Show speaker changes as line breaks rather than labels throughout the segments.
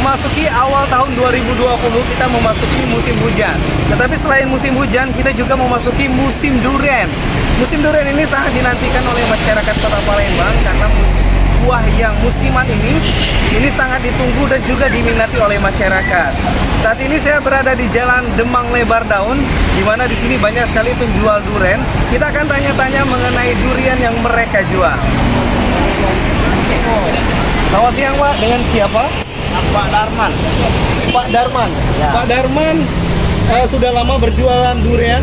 memasuki awal tahun 2020, kita memasuki musim hujan. Tetapi selain musim hujan, kita juga memasuki musim durian. Musim durian ini sangat dinantikan oleh masyarakat Kota Palembang karena buah yang musiman ini sangat ditunggu dan juga diminati oleh masyarakat. Saat ini saya berada di Jalan Demang Lebar Daun, di mana di sini banyak sekali penjual durian. Kita akan tanya-tanya mengenai durian yang mereka jual. Selamat siang Pak, dengan siapa?
Pak Darman.
Pak Darman.
Ya.
Pak Darman sudah lama berjualan durian?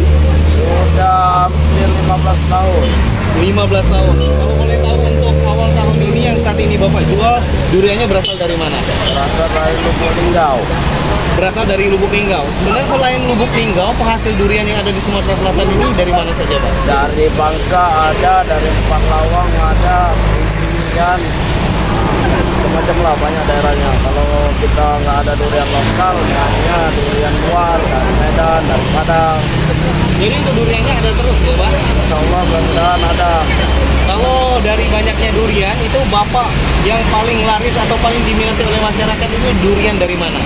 Sudah hampir 15 tahun.
15 tahun. Kalau boleh tahu untuk awal tahun ini yang saat ini Bapak jual, duriannya berasal dari mana?
Berasal dari Lubuk Linggau.
Berasal dari Lubuk Linggau. Sebenarnya selain Lubuk Linggau, penghasil durian yang ada di Sumatera Selatan ini dari mana saja Pak?
Dari Bangka ada, dari Empat Lawang ada, dan macam-macam lah, banyak daerahnya. Kalau kita nggak ada durian lokal, hanya durian luar dari Medan, dari Padang.
Jadi itu duriannya ada terus ya Pak?
Insya Allah mudah-mudahan ada.
Kalau dari banyaknya durian, itu Bapak yang paling laris atau paling diminati oleh masyarakat itu durian dari mana?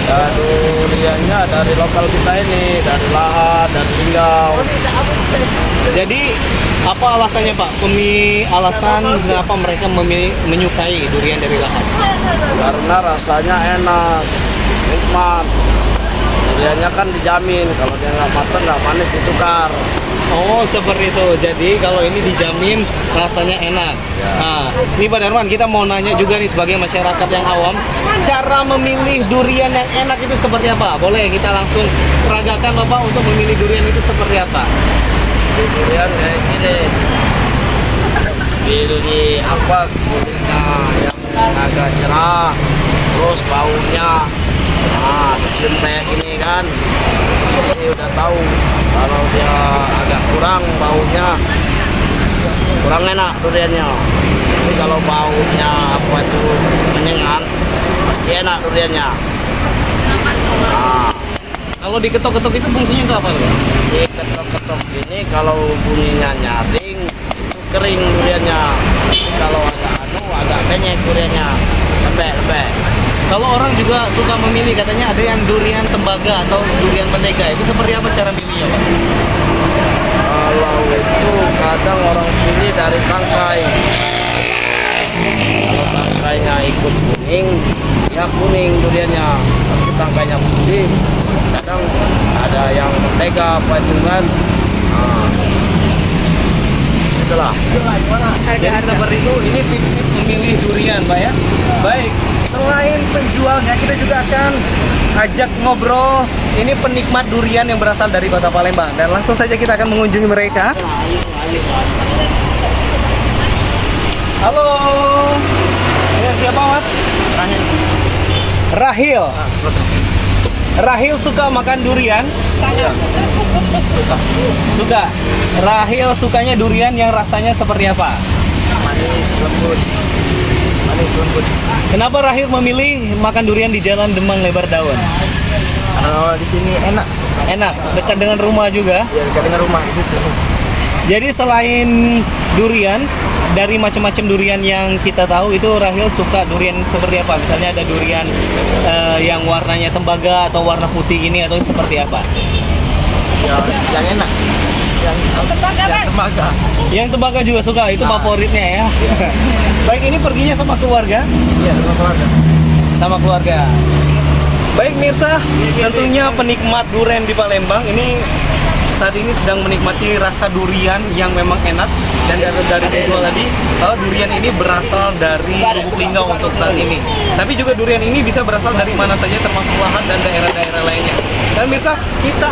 Ya, duriannya dari lokal kita ini, dari Lahat, dari Linggau.
Jadi apa alasannya Pak? Alasan kenapa mereka menyukai durian dari Lahat?
Karena rasanya enak, nikmat. Duriannya kan dijamin, kalau dia nggak matang, nggak manis, ditukar.
Oh seperti itu. Jadi kalau ini dijamin rasanya enak.
Ya.
Nah, ini Pak Darman, kita mau nanya juga nih sebagai masyarakat yang awam, cara memilih durian yang enak itu seperti apa? Boleh kita langsung peragakan Bapak untuk memilih durian itu seperti apa?
Durian kayak gini, pilih apa kulitnya yang agak cerah, terus baunya, nah dicium kayak gini kan, jadi udah tahu kalau dia agak kurang baunya, kurang enak duriannya. Tapi kalau baunya apa itu menyengat, pasti enak duriannya. Nah,
Kalau diketok-ketok itu fungsinya untuk apa Pak?
diketok-ketok ini kalau bunyinya nyaring itu kering duriannya. Tapi kalau agak penyek duriannya, lembek.
Kalau orang juga suka memilih, katanya ada yang durian tembaga atau durian mentega, itu seperti apa cara milihnya Pak?
Kalau itu kadang orang pilih dari tangkai. Kalau tangkainya ikut kuning, ya kuning duriannya. Tapi tangkainya putih, kadang ada yang mentega apa itu kan. Nah, itulah.
Jadi seperti itu, ini tips-tips memilih durian Pak ya. Baik, selain penjualnya, kita juga akan ajak ngobrol ini penikmat durian yang berasal dari Kota Palembang. Dan langsung saja kita akan mengunjungi mereka. Halo, ini siapa Mas? Rahil. Rahil suka makan durian? Suka. Rahil sukanya durian yang rasanya seperti apa?
Manis lembut.
Kenapa Rahil memilih makan durian di Jalan Demang Lebar Daun?
Kalau di sini enak.
Enak, dekat dengan rumah juga.
Ya, dekat dengan rumah di situ.
Jadi selain durian, dari macam-macam durian yang kita tahu itu Rahil suka durian seperti apa? Misalnya ada durian yang warnanya tembaga atau warna putih ini atau seperti apa?
Ya, yang enak. Yang tembaga.
Yang tembaga juga suka, itu favoritnya ya. Baik, ini perginya sama keluarga?
Iya, sama keluarga.
Sama keluarga. Baik Mirsa, tentunya penikmat durian di Palembang ini saat ini sedang menikmati rasa durian yang memang enak. Dan dari penjual tadi, durian ini berasal dari Lubuk Linggau untuk saat ini. Tapi juga durian ini bisa berasal dari mana saja, termasuk Lahat dan daerah-daerah lainnya. Dan Mirsa, kita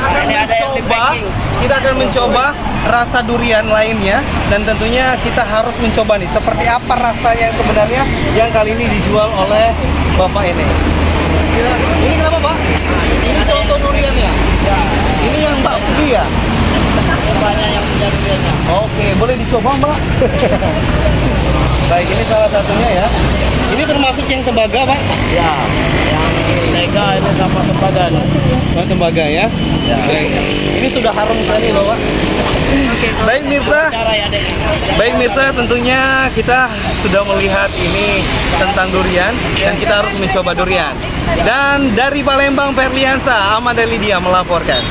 akan mencoba rasa durian lainnya, dan tentunya kita harus mencoba nih seperti apa rasanya yang sebenarnya yang kali ini dijual oleh Bapak ini. Ini kenapa Pak? Ini contoh duriannya. Ini yang Mbak beli ya?
Banyak yang punya duriannya.
Oke, boleh dicoba Mbak? Baik, ini salah satunya ya. Ini termasuk yang tembaga Pak?
Ya, yang ini mentega ini sama tembaga nih.
Oh, tembaga ya. Baik. Ini sudah harum sekali loh, Pak. Baik Mirsa.
Cara ya dek.
Baik Mirsa, tentunya kita sudah melihat ini tentang durian dan kita harus mencoba durian. Dan dari Palembang, Ferliansa, Ahmad Elidia melaporkan.